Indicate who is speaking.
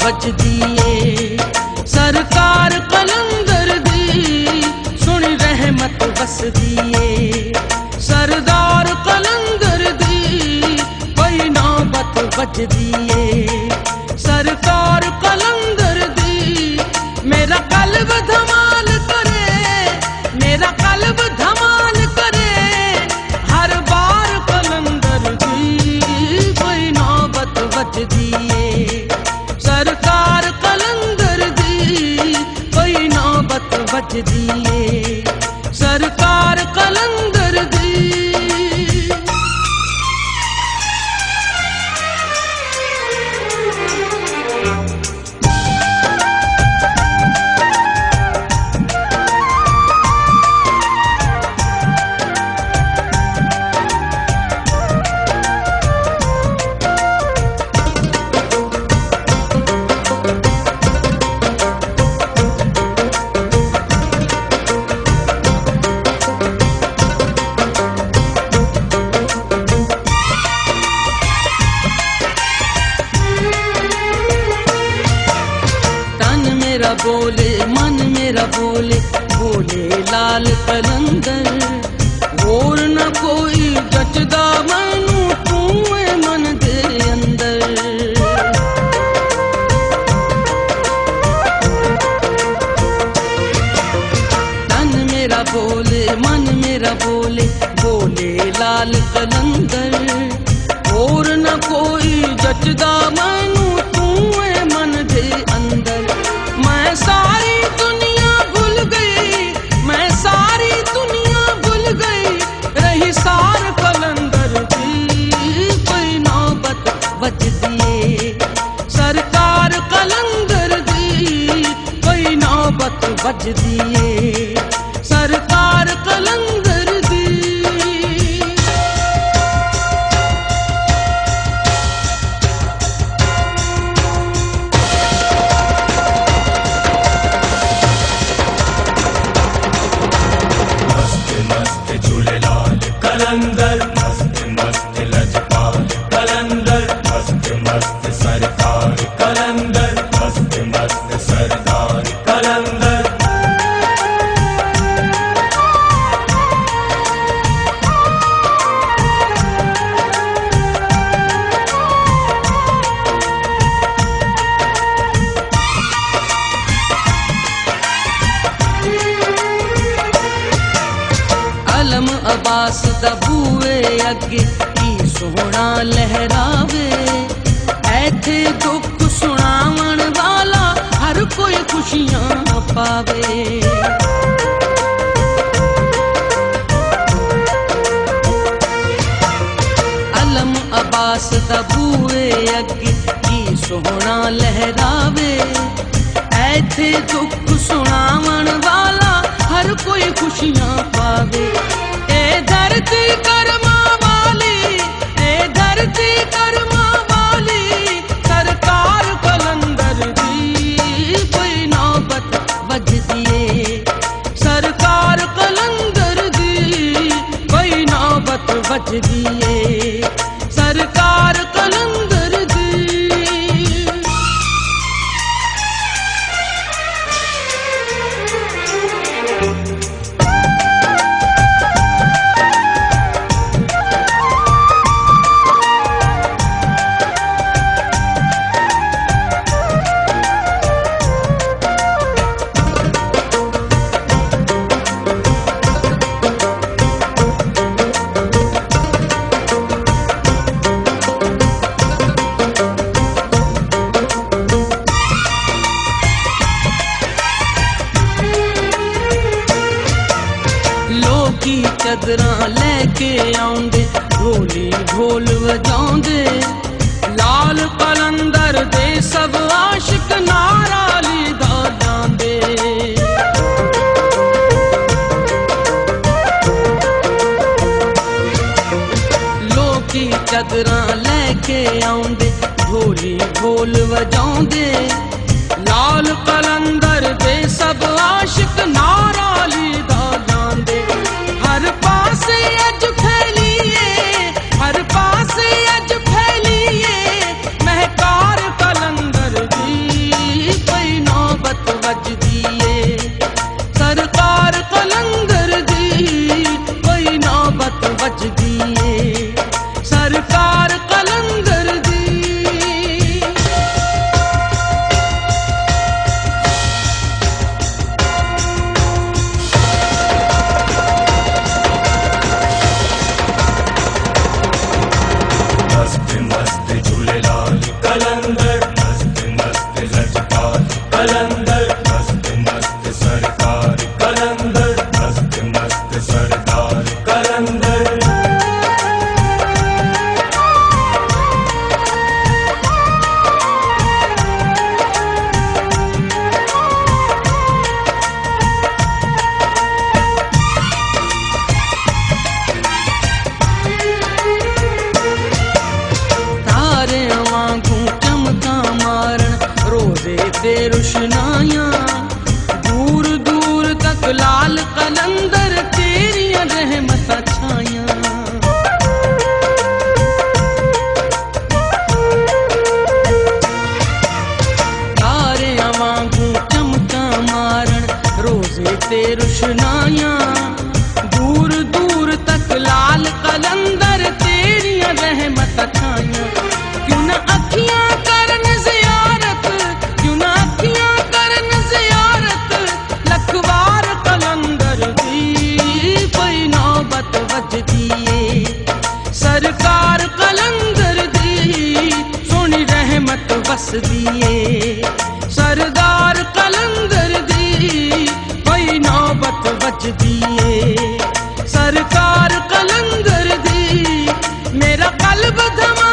Speaker 1: बजदी ए सरकार कलंदर दी सुन रहमत बसदी ए सरदार कलंदर दी कोई नौबत बजदी ए सरकार कलंदर दी मेरा कल्ब धमाल करे मेरा कल्ब धमाल करे हर बार कलंदर दी कोई नौबत बजदी ए सरकार कलंदर दी कोई नौबत बजदी ए सरकार कलंदर दी। मेरा बोले मन मेरा बोले बोले लाल कलंदर और न कोई जचदा मैनू तू मन दे अंदर तन मेरा बोले मन मेरा बोले बोले लाल कलंदर और न कोई जचदा मैनू तू मन दे अंदर मैं सारी दुनिया भूल गई मैं सारी दुनिया भूल गई रही सार कलंदर दी कोई नौबत बजदी ए सरकार कलंदर दी कोई नौबत बजदी ए सरकार कलंदर दी।
Speaker 2: कलंदर मस्त मस्त लजपाल कलंदर मस्त मस्त सरकार कलंदर मस्त मस्त सरदार कलंदर
Speaker 1: अलम अब्बास दा बूए अगे की सोहना लहरावे ऐथे दुख सुनावन वाला हर कोई खुशियां पावे अलम अब्बास दा बूए अगे की सोहना लहरावे ऐथे दुख सुनावन वाला हर कोई खुशियां पावे ए धरती कर्मा वाली ए धरती कर्मा वाली सरकार कलंदर दी कोई नौबत बजदी ए सरकार कलंदर दी कोई नौबत बजदी ए सरकार कलंदर दी। लोकी चदरां लैके आउंदे ढोली ढोल वजाउंदे लाल कलंदर दे सब आशिक नारा लीदा जांदे लोकी चदरां लैके आउंदे ढोली ढोल वजाउंदे लाल कलंदर दे सब आशिक नारा लीदा जांदे हर पासे अज फैलिए हर पासे अज फैलिए महकार कलंदर दी वजदी ए सरकार कलंदर दी।
Speaker 2: मस्त मस्त झूलेलाल कलंदर, मस्त मस्त लजपाल कलंदर, मस्त मस्त सरकार कलंदर, मस्त मस्त सरदार कलंदर।
Speaker 1: तारे वांगू चमका मारण रोजे ते रुशनायां, दूर दूर तक लाल कलंदर तेरियां रहमतां छायां। तारे वांगू चमका मारण रोजे ते रुशनायां, दूर दूर तक लाल कलंदर तेरियां रहमतां छायां। क्यों न अखियां करन ज़ियारत, क्यों न अखियां करन ज़ियारत लखवार कलंदर दी। कोई नौबत वजदी ए सरकार कलंदर दी, सोनी रहमत वसदी ए सरदार कलंदर दी। कोई नौबत वजदी ए सरकार कलंदर दी। मेरा कल्ब धमा